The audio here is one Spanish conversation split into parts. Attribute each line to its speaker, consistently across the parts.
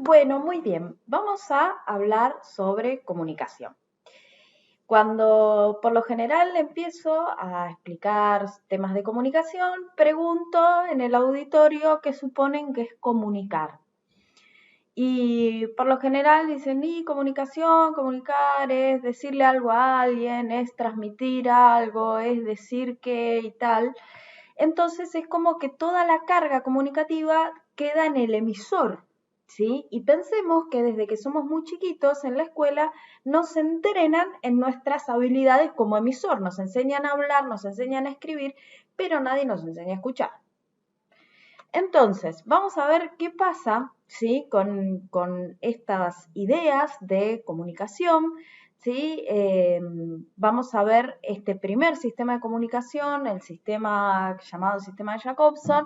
Speaker 1: Bueno, muy bien. Vamos a hablar sobre comunicación. Cuando por lo general empiezo a explicar temas de comunicación, pregunto en el auditorio qué suponen que es comunicar. Y por lo general dicen, y comunicación, comunicar es decirle algo a alguien, es transmitir algo, es decir que y tal. Entonces es como que toda la carga comunicativa queda en el emisor, ¿sí? Y pensemos que desde que somos muy chiquitos en la escuela nos entrenan en nuestras habilidades como emisor, nos enseñan a hablar, nos enseñan a escribir, pero nadie nos enseña a escuchar. Entonces, vamos a ver qué pasa, ¿sí? con estas ideas de comunicación, ¿sí? Vamos a ver este primer sistema de comunicación, el sistema llamado sistema de Jacobson,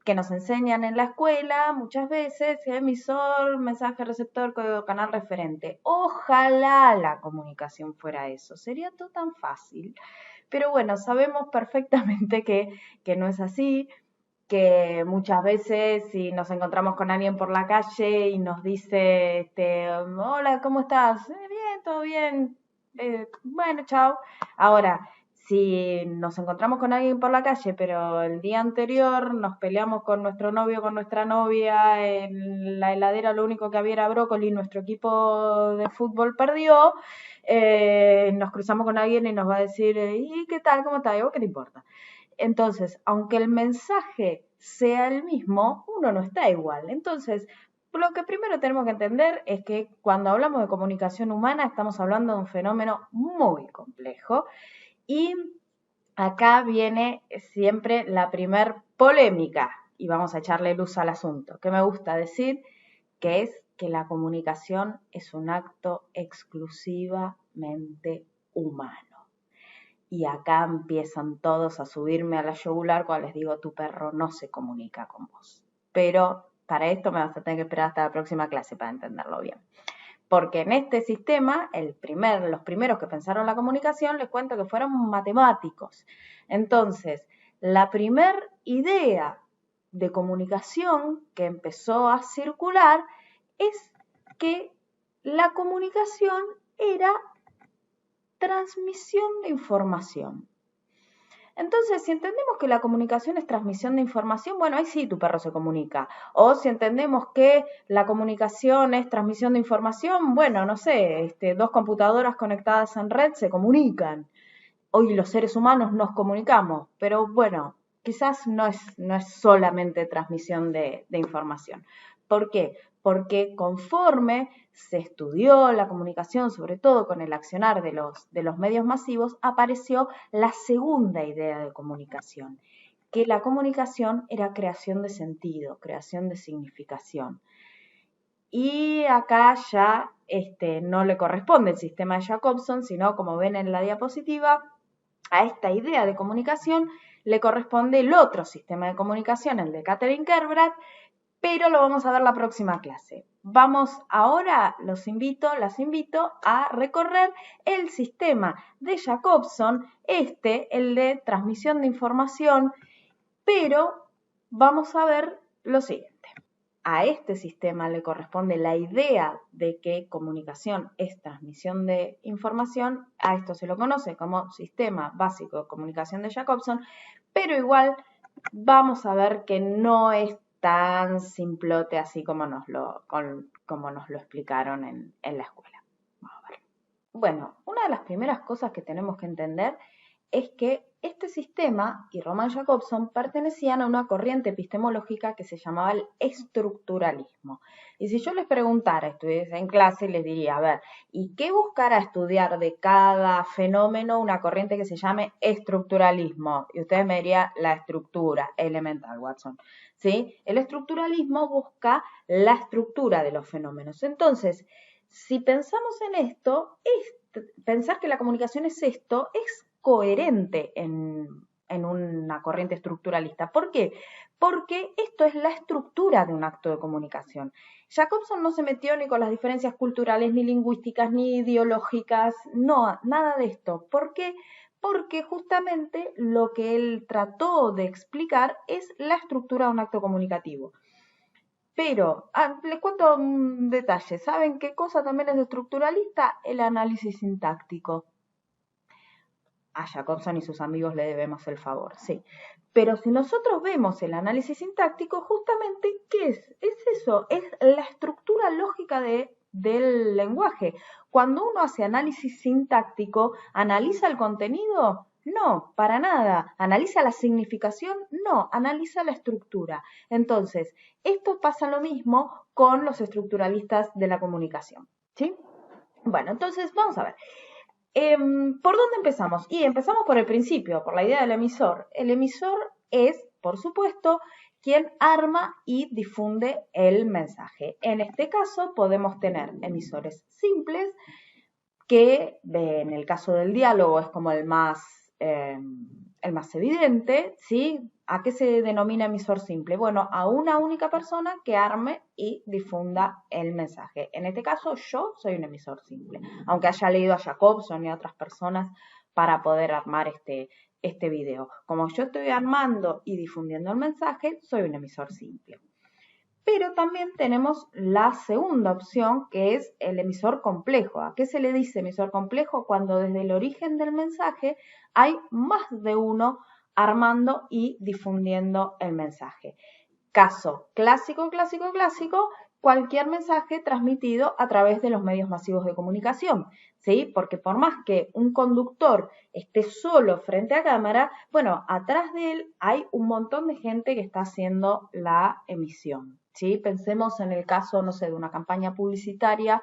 Speaker 1: que nos enseñan en la escuela muchas veces, emisor, mensaje receptor, código canal referente. Ojalá la comunicación fuera eso, sería todo tan fácil. Pero bueno, sabemos perfectamente que no es así, que muchas veces si nos encontramos con alguien por la calle y nos dice, hola, ¿cómo estás? Bien, todo bien. Bueno, chao. Ahora, si nos encontramos con alguien por la calle, pero el día anterior nos peleamos con nuestro novio, con nuestra novia, en la heladera lo único que había era brócoli, nuestro equipo de fútbol perdió, nos cruzamos con alguien y nos va a decir, ¿y qué tal? ¿Cómo estás? ¿Qué te importa? Entonces, aunque el mensaje sea el mismo, uno no está igual. Entonces, lo que primero tenemos que entender es que cuando hablamos de comunicación humana estamos hablando de un fenómeno muy complejo y acá viene siempre la primer polémica y vamos a echarle luz al asunto, que me gusta decir que es que la comunicación es un acto exclusivamente humano. Y acá empiezan todos a subirme a la yugular cuando les digo, tu perro no se comunica con vos. Pero para esto me vas a tener que esperar hasta la próxima clase para entenderlo bien. Porque en este sistema, los primeros que pensaron la comunicación, les cuento que fueron matemáticos. Entonces, la primer idea de comunicación que empezó a circular es que la comunicación era transmisión de información. Entonces, si entendemos que la comunicación es transmisión de información, bueno, ahí sí tu perro se comunica. O si entendemos que la comunicación es transmisión de información, bueno, no sé, dos computadoras conectadas en red se comunican. Hoy los seres humanos nos comunicamos, pero bueno, quizás no es solamente transmisión de información. ¿Por qué? Porque conforme se estudió la comunicación, sobre todo con el accionar de los medios masivos, apareció la segunda idea de comunicación, que la comunicación era creación de sentido, creación de significación. Y acá ya no le corresponde el sistema de Jacobson, sino como ven en la diapositiva, a esta idea de comunicación le corresponde el otro sistema de comunicación, el de Catherine Kerbrad, pero lo vamos a ver la próxima clase. Vamos ahora, las invito a recorrer el sistema de Jacobson, el de transmisión de información, pero vamos a ver lo siguiente. A este sistema le corresponde la idea de que comunicación es transmisión de información. A esto se lo conoce como sistema básico de comunicación de Jacobson, pero igual vamos a ver que no es tan simplote así como nos lo explicaron en la escuela. Vamos a ver. Bueno, una de las primeras cosas que tenemos que entender es que este sistema y Roman Jacobson pertenecían a una corriente epistemológica que se llamaba el estructuralismo. Y si yo les preguntara, estuviese en clase, les diría, a ver, ¿y qué buscará estudiar de cada fenómeno una corriente que se llame estructuralismo? Y ustedes me dirían la estructura elemental, Watson. ¿Sí? El estructuralismo busca la estructura de los fenómenos. Entonces, si pensamos en esto, pensar que la comunicación es esto, es coherente en una corriente estructuralista. ¿Por qué? Porque esto es la estructura de un acto de comunicación. Jacobson no se metió ni con las diferencias culturales, ni lingüísticas, ni ideológicas, no, nada de esto. ¿Por qué? Porque justamente lo que él trató de explicar es la estructura de un acto comunicativo. Pero les cuento un detalle. ¿Saben qué cosa también es estructuralista? El análisis sintáctico. A Jacobson y sus amigos le debemos el favor, sí. Pero si nosotros vemos el análisis sintáctico, justamente, ¿qué es? Es eso, es la estructura lógica del lenguaje. Cuando uno hace análisis sintáctico, ¿analiza el contenido? No, para nada. ¿Analiza la significación? No, analiza la estructura. Entonces, esto pasa lo mismo con los estructuralistas de la comunicación, ¿sí? Bueno, entonces vamos a ver. ¿Por dónde empezamos? Y empezamos por el principio, por la idea del emisor. El emisor es, por supuesto, quien arma y difunde el mensaje. En este caso podemos tener emisores simples, que en el caso del diálogo es como el más evidente, ¿sí? ¿A qué se denomina emisor simple? Bueno, a una única persona que arme y difunda el mensaje. En este caso, yo soy un emisor simple, aunque haya leído a Jacobson y a otras personas para poder armar este video. Como yo estoy armando y difundiendo el mensaje, soy un emisor simple. Pero también tenemos la segunda opción, que es el emisor complejo. ¿A qué se le dice emisor complejo? Cuando desde el origen del mensaje hay más de uno armando y difundiendo el mensaje. Caso clásico, cualquier mensaje transmitido a través de los medios masivos de comunicación, ¿sí? Porque por más que un conductor esté solo frente a cámara, bueno, atrás de él hay un montón de gente que está haciendo la emisión, ¿sí? Pensemos en el caso, no sé, de una campaña publicitaria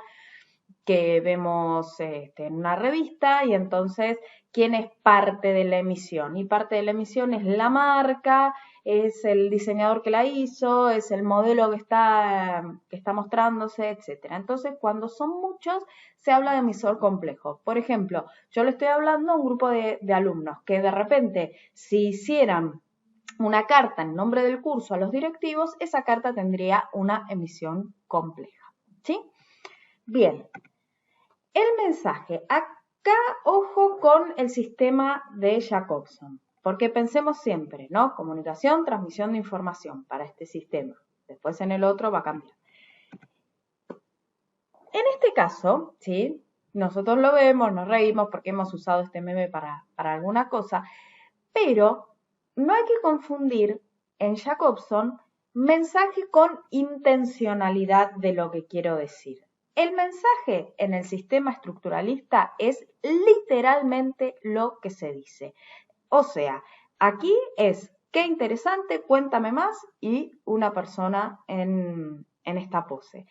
Speaker 1: que vemos en una revista y entonces, ¿quién es parte de la emisión? Y parte de la emisión es la marca, es el diseñador que la hizo, es el modelo que está mostrándose, etc. Entonces, cuando son muchos, se habla de emisor complejo. Por ejemplo, yo le estoy hablando a un grupo de alumnos que de repente, si hicieran una carta en nombre del curso a los directivos, esa carta tendría una emisión compleja, ¿sí? Bien. El mensaje. Acá, ojo con el sistema de Jacobson, porque pensemos siempre, ¿no? Comunicación, transmisión de información para este sistema. Después en el otro va a cambiar. En este caso, ¿sí? Nosotros lo vemos, nos reímos porque hemos usado este meme para alguna cosa, pero no hay que confundir en Jacobson mensaje con intencionalidad de lo que quiero decir. El mensaje en el sistema estructuralista es literalmente lo que se dice. O sea, aquí es, qué interesante, cuéntame más, y una persona en esta pose.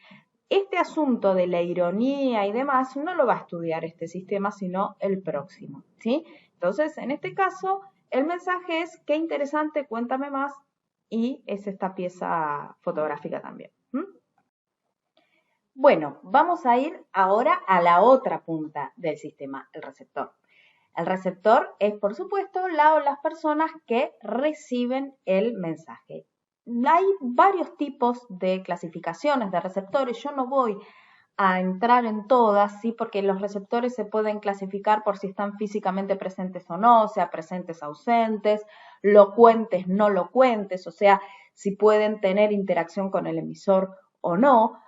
Speaker 1: Este asunto de la ironía y demás no lo va a estudiar este sistema, sino el próximo, ¿sí? Entonces, en este caso, el mensaje es, qué interesante, cuéntame más, y es esta pieza fotográfica también. Bueno, vamos a ir ahora a la otra punta del sistema, el receptor. El receptor es, por supuesto, las personas que reciben el mensaje. Hay varios tipos de clasificaciones de receptores. Yo no voy a entrar en todas, ¿sí? Porque los receptores se pueden clasificar por si están físicamente presentes o no, o sea, presentes, ausentes, locuentes, no locuentes, o sea, si pueden tener interacción con el emisor o no,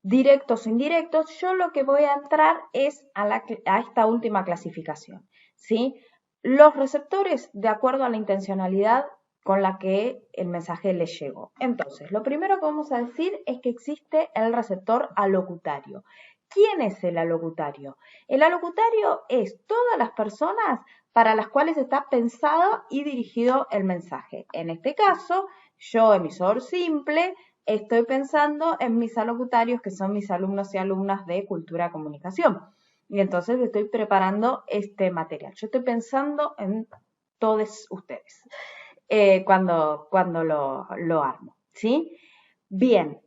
Speaker 1: directos o indirectos. Yo lo que voy a entrar es a esta última clasificación, ¿sí? Los receptores, de acuerdo a la intencionalidad con la que el mensaje les llegó. Entonces, lo primero que vamos a decir es que existe el receptor alocutario. ¿Quién es el alocutario? El alocutario es todas las personas para las cuales está pensado y dirigido el mensaje. En este caso, yo, emisor simple, estoy pensando en mis alocutarios, que son mis alumnos y alumnas de Cultura Comunicación. Y entonces estoy preparando este material. Yo estoy pensando en todos ustedes cuando lo armo, ¿sí? Bien,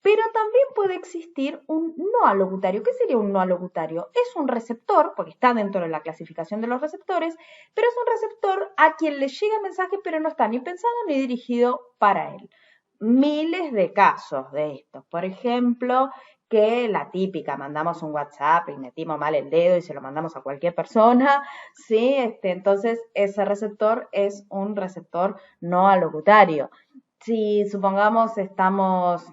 Speaker 1: pero también puede existir un no alocutario. ¿Qué sería un no alocutario? Es un receptor, porque está dentro de la clasificación de los receptores, pero es un receptor a quien le llega el mensaje, pero no está ni pensado ni dirigido para él. Miles de casos de estos. Por ejemplo, que la típica, mandamos un WhatsApp y metimos mal el dedo y se lo mandamos a cualquier persona, ¿sí? Entonces, ese receptor es un receptor no alocutario. Si supongamos estamos,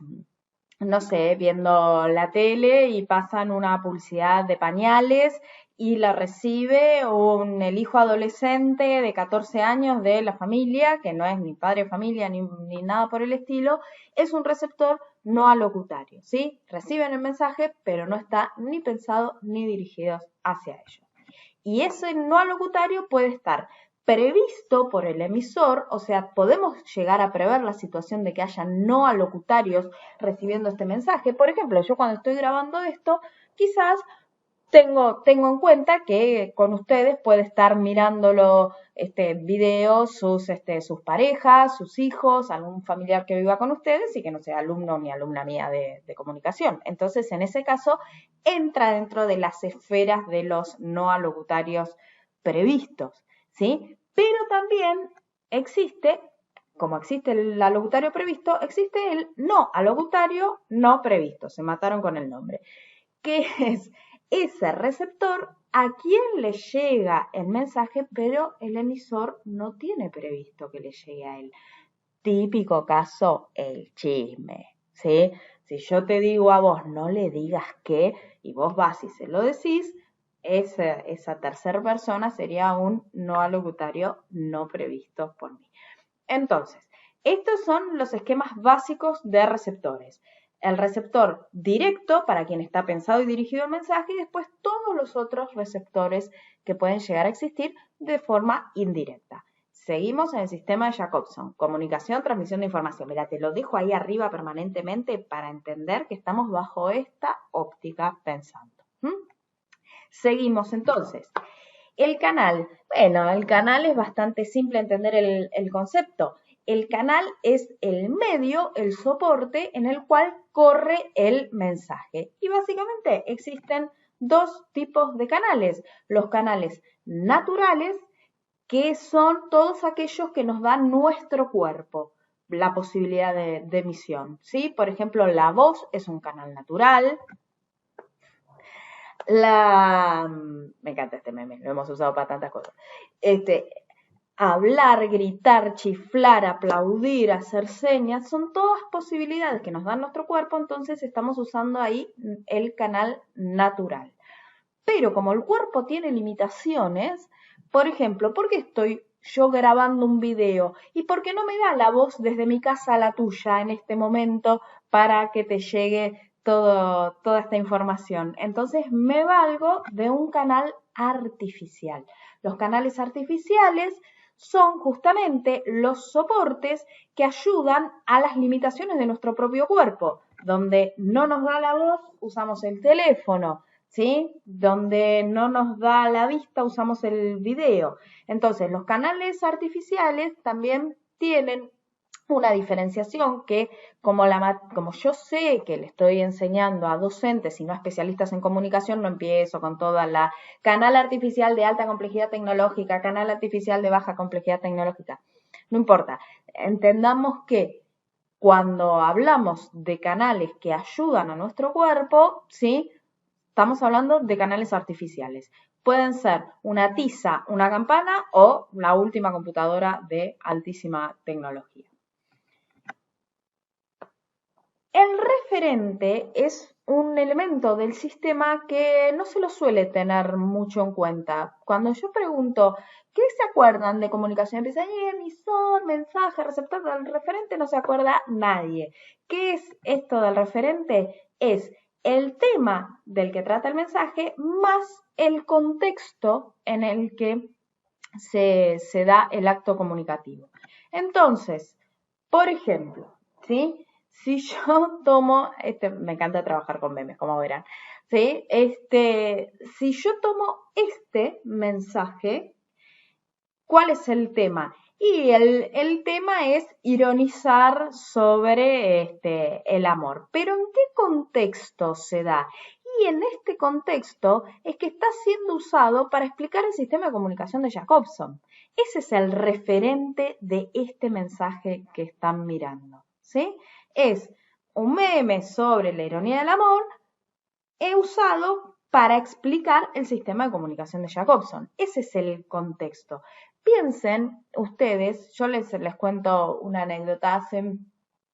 Speaker 1: no sé, viendo la tele y pasan una publicidad de pañales y la recibe el hijo adolescente de 14 años de la familia, que no es ni padre de familia ni nada por el estilo, es un receptor no alocutario, ¿sí? Reciben el mensaje, pero no está ni pensado ni dirigido hacia ellos. Y ese no alocutario puede estar previsto por el emisor, o sea, podemos llegar a prever la situación de que haya no alocutarios recibiendo este mensaje. Por ejemplo, yo cuando estoy grabando esto, quizás tengo en cuenta que con ustedes puede estar mirándolo videos sus parejas, sus hijos, algún familiar que viva con ustedes y que no sea alumno ni alumna mía de comunicación. Entonces, en ese caso, entra dentro de las esferas de los no alocutarios previstos, ¿sí? Pero también existe, como existe el alocutario previsto, existe el no alocutario no previsto. Se mataron con el nombre. ¿Qué es? Ese receptor a quien le llega el mensaje, pero el emisor no tiene previsto que le llegue a él. Típico caso, el chisme, ¿sí? Si yo te digo a vos, no le digas qué, y vos vas y se lo decís, esa tercera persona sería un no alocutario no previsto por mí. Entonces, estos son los esquemas básicos de receptores. El receptor directo, para quien está pensado y dirigido el mensaje, y después todos los otros receptores que pueden llegar a existir de forma indirecta. Seguimos en el sistema de Jacobson, comunicación, transmisión de información. Mira, te lo dejo ahí arriba permanentemente para entender que estamos bajo esta óptica pensando. Seguimos entonces. El canal. Bueno, el canal es bastante simple entender el concepto. El canal es el medio, el soporte en el cual corre el mensaje. Y básicamente existen dos tipos de canales. Los canales naturales, que son todos aquellos que nos dan nuestro cuerpo, la posibilidad de emisión, ¿sí? Por ejemplo, la voz es un canal natural. Me encanta este meme, lo hemos usado para tantas cosas. Hablar, gritar, chiflar, aplaudir, hacer señas, son todas posibilidades que nos da nuestro cuerpo, entonces estamos usando ahí el canal natural. Pero como el cuerpo tiene limitaciones, por ejemplo, ¿por qué estoy yo grabando un video? ¿Y por qué no me da la voz desde mi casa a la tuya en este momento para que te llegue toda esta información? Entonces me valgo de un canal artificial. Los canales artificiales son justamente los soportes que ayudan a las limitaciones de nuestro propio cuerpo. Donde no nos da la voz, usamos el teléfono, ¿sí? Donde no nos da la vista, usamos el video. Entonces, los canales artificiales también tienen una diferenciación que, como yo sé que le estoy enseñando a docentes y no a especialistas en comunicación, no empiezo con toda la canal artificial de alta complejidad tecnológica, canal artificial de baja complejidad tecnológica. No importa. Entendamos que cuando hablamos de canales que ayudan a nuestro cuerpo, ¿sí? Estamos hablando de canales artificiales. Pueden ser una tiza, una campana o la última computadora de altísima tecnología. El referente es un elemento del sistema que no se lo suele tener mucho en cuenta. Cuando yo pregunto, ¿qué se acuerdan de comunicación? Empiezan, emisor, mensaje, receptor. Del referente no se acuerda nadie. ¿Qué es esto del referente? Es el tema del que trata el mensaje más el contexto en el que se da el acto comunicativo. Entonces, por ejemplo, ¿sí? Si yo tomo, me encanta trabajar con memes, como verán, ¿sí? Si yo tomo este mensaje, ¿cuál es el tema? Y el tema es ironizar sobre el amor. ¿Pero en qué contexto se da? Y en este contexto es que está siendo usado para explicar el sistema de comunicación de Jacobson. Ese es el referente de este mensaje que están mirando, ¿sí? Es un meme sobre la ironía del amor usado para explicar el sistema de comunicación de Jacobson. Ese es el contexto. piensen ustedes, yo les cuento una anécdota. Hace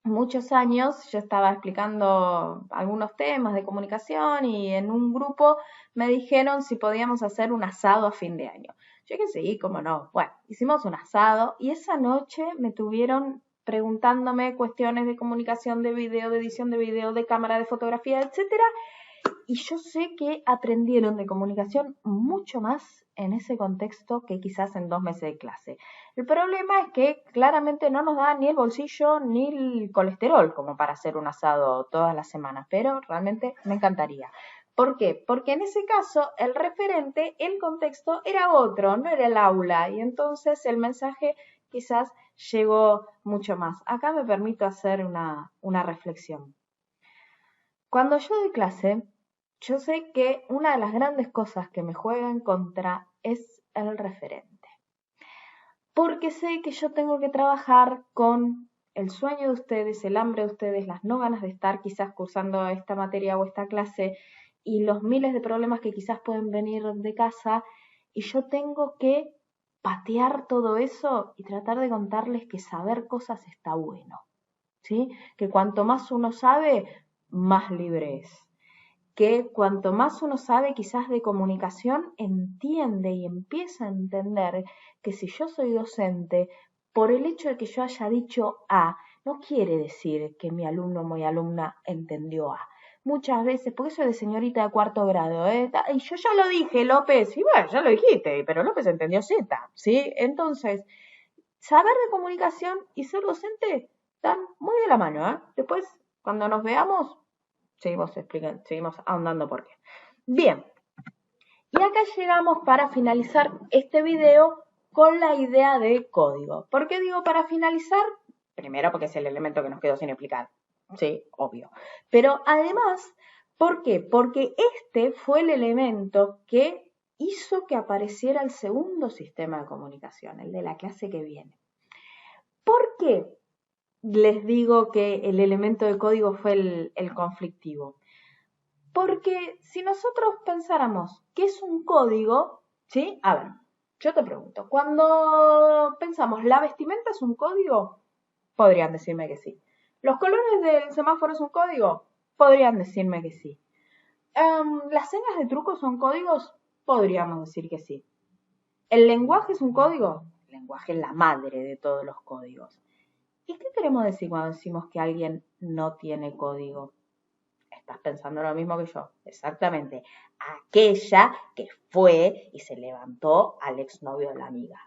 Speaker 1: muchos años yo estaba explicando algunos temas de comunicación y en un grupo me dijeron si podíamos hacer un asado a fin de año. Yo dije sí, cómo no. Bueno, hicimos un asado y esa noche me tuvieron preguntándome cuestiones de comunicación, de video, de edición de video, de cámara, de fotografía, etcétera. Y yo sé que aprendieron de comunicación mucho más en ese contexto que quizás en 2 meses de clase. El problema es que claramente no nos da ni el bolsillo ni el colesterol como para hacer un asado todas las semanas, pero realmente me encantaría. ¿Por qué? Porque en ese caso el referente, el contexto era otro, no era el aula, y entonces el mensaje quizás llegó mucho más. Acá me permito hacer una reflexión. Cuando yo doy clase, yo sé que una de las grandes cosas que me juega en contra es el referente. Porque sé que yo tengo que trabajar con el sueño de ustedes, el hambre de ustedes, las no ganas de estar quizás cursando esta materia o esta clase y los miles de problemas que quizás pueden venir de casa, y yo tengo que patear todo eso y tratar de contarles que saber cosas está bueno, ¿sí? Que cuanto más uno sabe, más libre es. Que cuanto más uno sabe quizás de comunicación, entiende y empieza a entender que si yo soy docente, por el hecho de que yo haya dicho A, no quiere decir que mi alumno o mi alumna entendió A. Muchas veces, porque eso es de señorita de 4º grado, y yo ya lo dije, López, y bueno, ya lo dijiste, pero López entendió Z, ¿sí? Entonces, saber de comunicación y ser docente están muy de la mano, ¿eh? Después, cuando nos veamos, seguimos ahondando por qué. Bien, y acá llegamos para finalizar este video con la idea de código. ¿Por qué digo para finalizar? Primero porque es el elemento que nos quedó sin explicar. Sí, obvio. Pero además, ¿por qué? Porque este fue el elemento que hizo que apareciera el segundo sistema de comunicación, el de la clase que viene. ¿Por qué les digo que el elemento de código fue el conflictivo? Porque si nosotros pensáramos que es un código, ¿sí? A ver, yo te pregunto, cuando pensamos, ¿la vestimenta es un código? Podrían decirme que sí. ¿Los colores del semáforo es un código? Podrían decirme que sí. ¿Las señas de truco son códigos? Podríamos decir que sí. ¿El lenguaje es un código? El lenguaje es la madre de todos los códigos. ¿Y qué queremos decir cuando decimos que alguien no tiene código? Estás pensando lo mismo que yo. Exactamente. Aquella que fue y se levantó al exnovio de la amiga.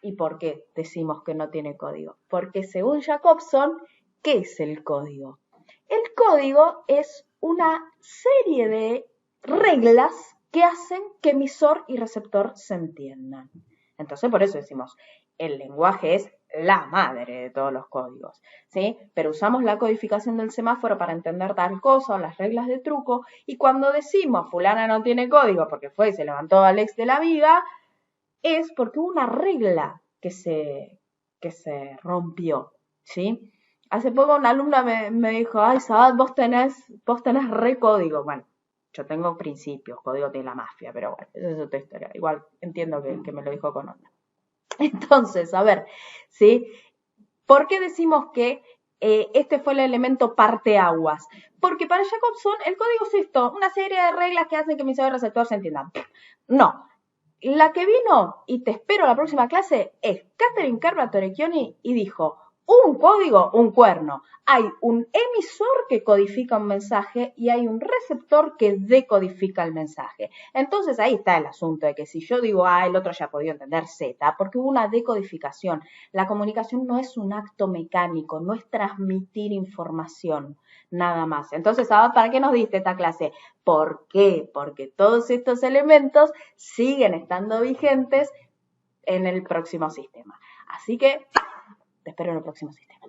Speaker 1: ¿Y por qué decimos que no tiene código? Porque según Jacobson, ¿qué es el código? El código es una serie de reglas que hacen que emisor y receptor se entiendan. Entonces, por eso decimos, el lenguaje es la madre de todos los códigos, ¿sí? Pero usamos la codificación del semáforo para entender tal cosa o las reglas de truco, y cuando decimos fulana no tiene código porque fue y se levantó al ex de la amiga, es porque hubo una regla que se rompió, ¿sí? Hace poco una alumna me dijo, ay, Sabat, vos tenés re código. Bueno, yo tengo principios, código tiene la mafia, pero bueno, esa es otra historia. Igual entiendo que me lo dijo con onda. Entonces, a ver, ¿sí? ¿Por qué decimos que este fue el elemento parteaguas? Porque para Jacobson el código es esto, una serie de reglas que hacen que emisor y receptor se entiendan. No, la que vino, y te espero la próxima clase, es Catherine Carva-Torecchioni y dijo, un código, un cuerno. Hay un emisor que codifica un mensaje y hay un receptor que decodifica el mensaje. Entonces ahí está el asunto de que si yo digo A, el otro ya ha podido entender Z, porque hubo una decodificación. La comunicación no es un acto mecánico, no es transmitir información, nada más. Entonces, ¿para qué nos diste esta clase? ¿Por qué? Porque todos estos elementos siguen estando vigentes en el próximo sistema. Así que te espero en el próximo sistema.